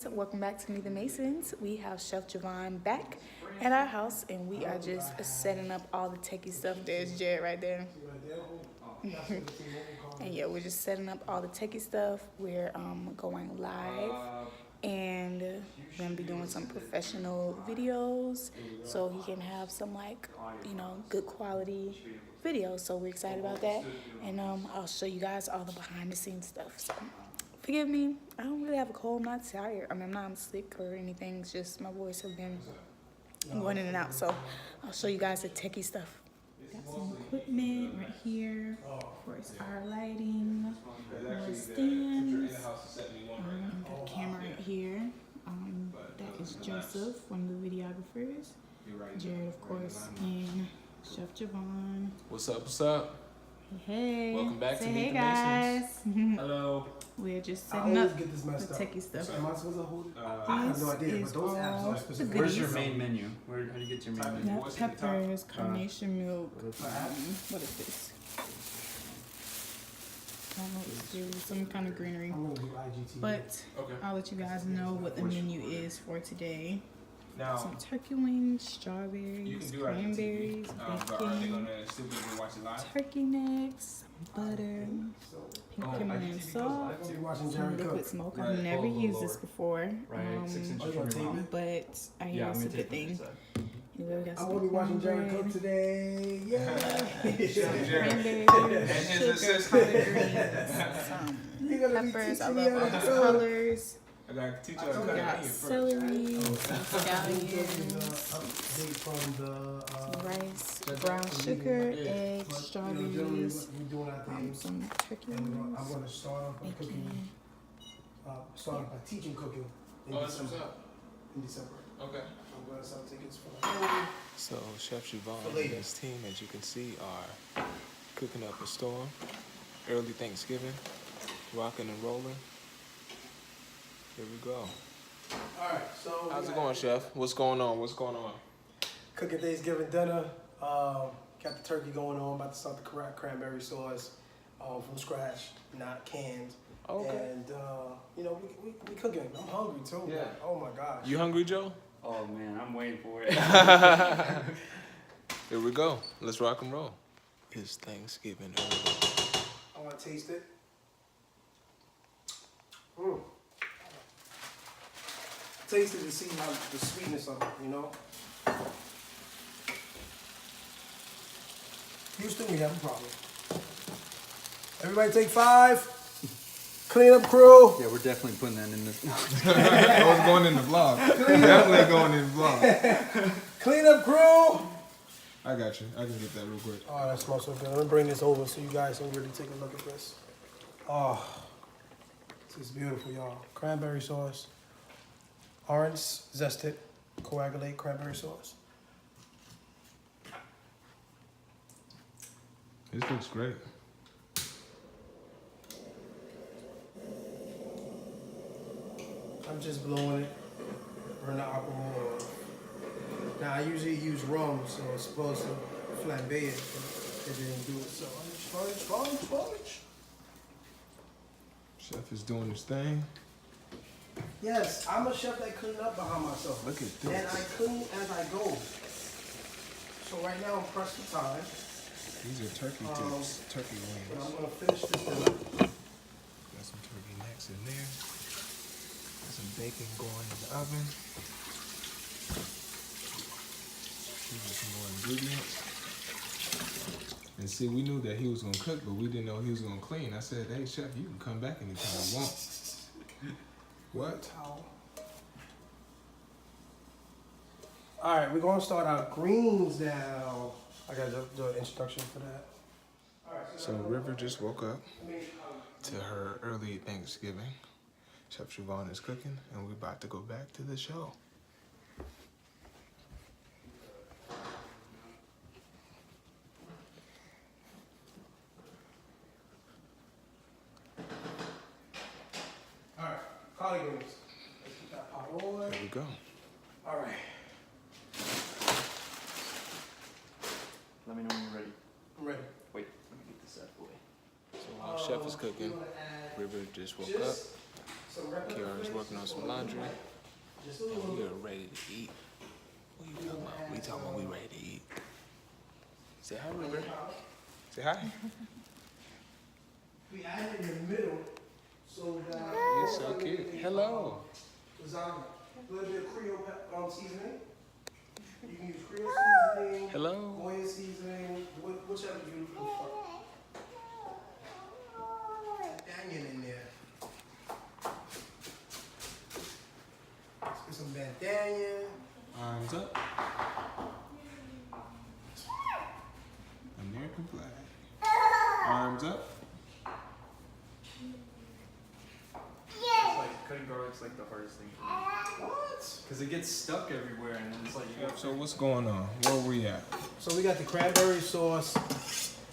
So welcome back to Meet the Masons. We have Chef Juvon back at our house, and we are just setting up all the techie stuff. There's Jared right there. And yeah, we're just setting up all the techie stuff. We're going live, and we're gonna be doing some professional videos, so he can have some good quality videos. So we're excited about that, and I'll show you guys all the behind the scenes stuff. So forgive me, I don't really have a cold. I'm not tired. I'm not sick or anything. It's just my voice has been going in and out. So I'll show you guys the techie stuff. Got some equipment right here. Of course, our lighting, our stands. Got a camera right here. That is Joseph, one of the videographers. Jared, of course, and Chef Juvon. What's up? What's up? Hey. Welcome back to Meet the guys. Masons. Hello. We're just setting up the techie stuff. Am I supposed to hold it? I have no idea, but those apps are specific. Where's your main menu? How do you get your main menu? Nut peppers, carnation milk. What is this? I don't know what this is. Some kind of greenery. I'm gonna do IGT. But I'll let you guys know what the menu is for today. Now, some turkey wings, strawberries, cranberries, bacon, turkey necks, butter, pink peppermint and salt, some liquid smoke. I've never used this before, but I hear it's a good thing. Anyway, we got some I'm gonna be watching Jared cook today. Yeah. Cranberries, sugar, collard greens, some peppers. I love all these colors. I gotta teach you We how to got cut celery, scallions, From rice, brown sugar, eggs, strawberries, some turkey wings, I'm gonna start off by cooking. Start off by teaching cooking in December. In December. Okay. I'm gonna sell tickets for the whole. So Chef Juvon and his team, as you can see, are cooking up a storm. Early Thanksgiving, rocking and rolling. Here we go. Alright, so How's it going, Chef? What's going on? What's going on? cooking Thanksgiving dinner. Got the turkey going on. About to start the cranberry sauce from scratch, not canned. Okay. And we cooking. I'm hungry too. Yeah. Oh my gosh. You hungry, Joe? Oh man, I'm waiting for it. Here we go. Let's rock and roll. It's Thanksgiving early. I want to taste it. Taste it to see how the sweetness of it, you know. Houston, we have a problem. Everybody take 5. Clean up crew. Yeah, we're definitely putting that in this. I was going in the vlog. Definitely going in the vlog. Clean up crew. I got you. I can get that real quick. Oh, that smells so good. Let me bring this over so you guys can really take a look at this. Oh, this is beautiful, y'all. Cranberry sauce. Orange, zested, coagulate cranberry sauce. This looks great. I'm just blowing it. Burn the alcohol. Now I usually use rum, so it's supposed to flambe it, but it didn't do it. So sponge. Chef is doing his thing. Yes, I'm a chef that clean up behind myself. Look at this. And I clean as I go. So right now I'm pressed for time. These are turkey tips, turkey But I'm wings. gonna finish this dinner. Got some turkey necks in there. Got some bacon going in the oven. These are some more ingredients. And see, we knew that he was gonna cook, but we didn't know he was gonna clean. I said, hey, Chef, you can come back anytime you want. What? All right, we're gonna start our greens now. I gotta do an introduction for that. All right, So River just woke up to her early Thanksgiving. Chef Juvon is cooking, and we're about to go back to the show. all right, collard greens. Let's keep that pot on. Here we go. All right. Let me know when you're ready. I'm ready. Wait, let me get this out of the way. So while Chef is cooking, River just woke up. Kiara's working on some laundry. And we are ready to eat. What are you talking about? We talking about we ready to eat. Say hi, River. Say hi. We added in the middle so that You're so cute. Hello. lasagna. A little bit of Creole seasoning. You can use Creole seasoning, Hello. Goya seasoning, whichever you prefer. Onion in there. Let's get some bandana. Arms up. American flag. Arms up. It's like cutting garlic's like the hardest thing for me. What? Cause it gets stuck everywhere and then it's like you So what's going on? Where we at? So we got the cranberry sauce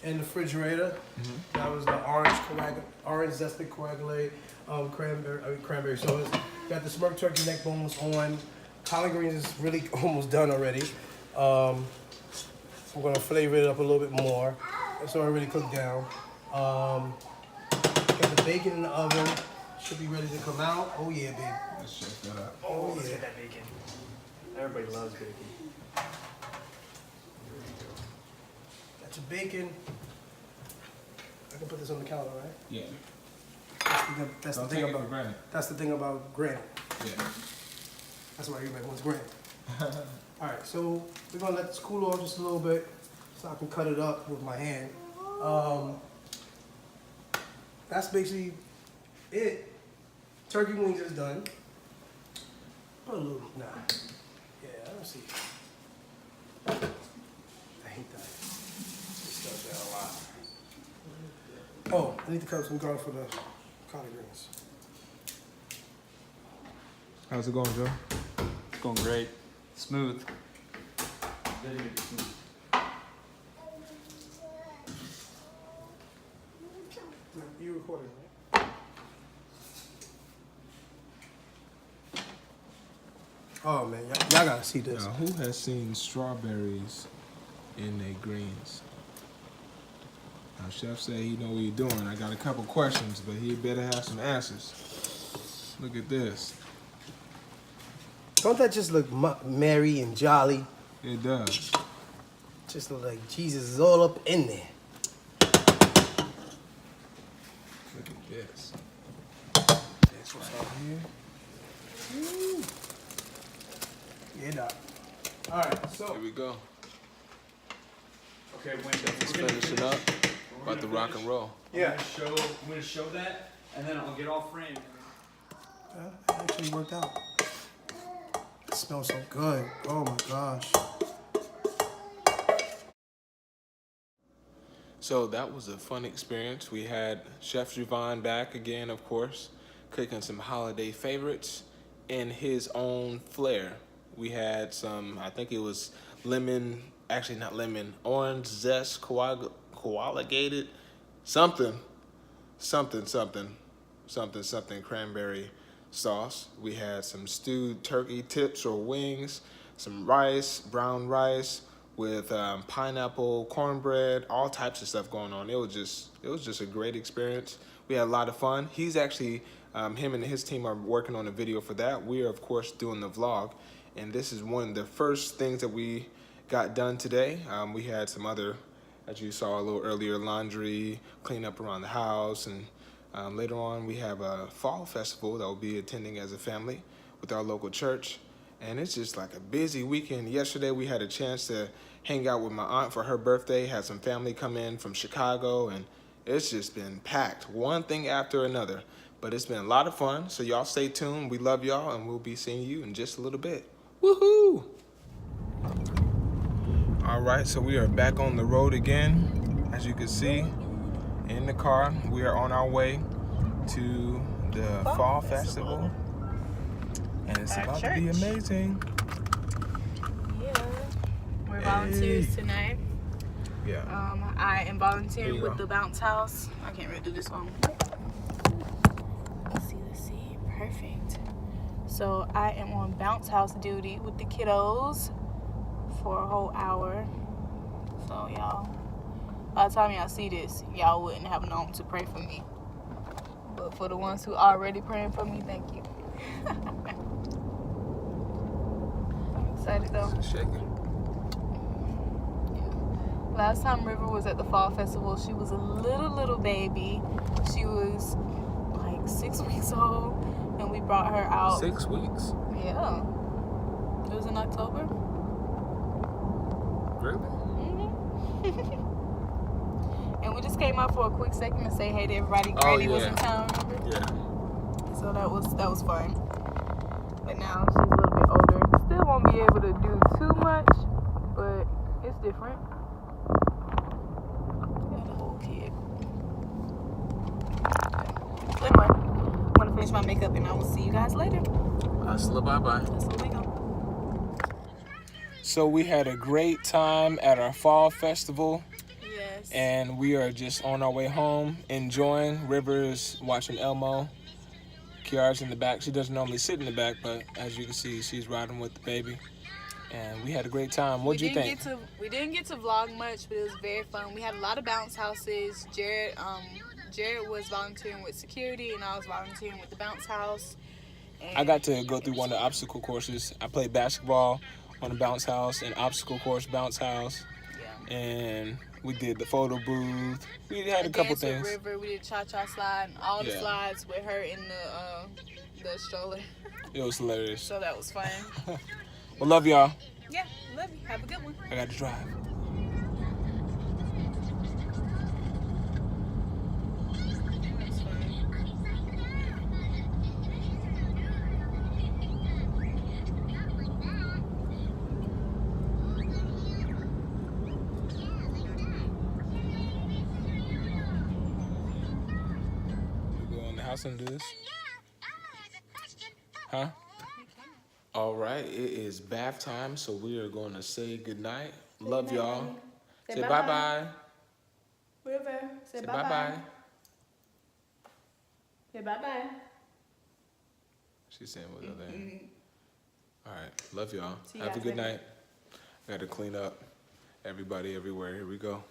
in the refrigerator. Mm-hmm. That was the orange zested coagulate cranberry sauce. Got the smoked turkey neck bones on. Collard greens is really almost done already. We're gonna flavor it up a little bit more. It's already cooked down. Got the bacon in the oven. Should be ready to come out. Oh yeah, baby. Let's check that out. Oh Let's yeah. get that bacon. Everybody loves bacon. Got your bacon. I can put this on the counter, right? Yeah. That's the Don't thing take it for about. granted. That's the thing about granite. Yeah. That's why everybody wants granite. All right, so we're gonna let this cool off just a little bit, so I can cut it up with my hand. That's basically it. Turkey wings is done. Put a little, nah. Yeah, I don't see. I hate that. This does that a lot. Oh, I need to cut some garlic for the collard greens. How's it going, Joe? It's going great. Smooth. Very good, smooth. You recording, right? Oh man, y'all gotta see this. Now, who has seen strawberries in their greens? Now, Chef said he know what he's doing. I got a couple questions, but he better have some answers. Look at this. Don't that just look merry and jolly? It does. Just look like Jesus is all up in there. Look at this. This right here. Woo. Yeah, doc. All right, so Here we go. Okay, when Let's finish it up. About to rock and roll. Yeah. I'm gonna show that, and then I'll get all framed. it actually worked out. It smells so good. Oh my gosh. So that was a fun experience. We had Chef Juvon back again, of course, cooking some holiday favorites in his own flair. We had some, I think it was lemon, actually not lemon, orange zest coagulated, something cranberry sauce. We had some stewed turkey tips or wings, some rice, brown rice with pineapple, cornbread, all types of stuff going on. It was just a great experience. We had a lot of fun. He's actually, him and his team are working on a video for that. We are, of course, doing the vlog. And this is one of the first things that we got done today. We had some other, as you saw a little earlier, laundry, clean up around the house. And later on, we have a fall festival that we'll be attending as a family with our local church. And it's just like a busy weekend. Yesterday, we had a chance to hang out with my aunt for her birthday, had some family come in from Chicago, and it's just been packed, one thing after another. But it's been a lot of fun, so y'all stay tuned. We love y'all, and we'll be seeing you in just a little bit. Woohoo! All right, so we are back on the road again. As you can see, in the car, we are on our way to the Fall Festival. And it's about to be amazing. Yeah. We're volunteers tonight. Yeah. I am volunteering Here you with go. the bounce house. I can't really do this one. Let's see. Perfect. So I am on bounce house duty with the kiddos for a whole hour. So y'all, by the time y'all see this, y'all wouldn't have known to pray for me. But for the ones who already praying for me, thank you. I'm excited though. It's shaking. Last time River was at the fall festival, she was a little baby. She was like 6 weeks old, and we brought her out. 6 weeks? Yeah. It was in October. Really? And we just came out for a quick second to say hey to everybody. Granny was in town, remember? Yeah. So that was fun. But now she's a little bit older. Still won't be able to do too much, but it's different. Got a whole kid. So anyway, I'm gonna finish my makeup and I will see you guys later. Hustler, bye-bye. That's what we go. So we had a great time at our fall festival. Yes. And we are just on our way home, enjoying. River's watching Elmo. Kiara's in the back. She doesn't normally sit in the back, but as you can see, she's riding with the baby. And we had a great time. What'd you think? We didn't get to vlog much, but it was very fun. We had a lot of bounce houses. Jared was volunteering with security, and I was volunteering with the bounce house. And I got to go through one of the obstacle courses. I played basketball on the bounce house and obstacle course bounce house. Yeah. And we did the photo booth. We had a couple things. With River, we did cha-cha slide and all the slides with her in the stroller. It was hilarious. So that was fun. Well, love y'all. Yeah, love you. Have a good one. I got to drive. That's fun. We go in the house and do this? Huh? All right, it is bath time, so we are going to say goodnight. Love y'all. Say bye-bye. River, say Say bye-bye. bye-bye. Say bye-bye. She's saying what's up there. All right, love y'all. See you Have a guys good later. night. I got to clean up. Everybody, everywhere. Here we go.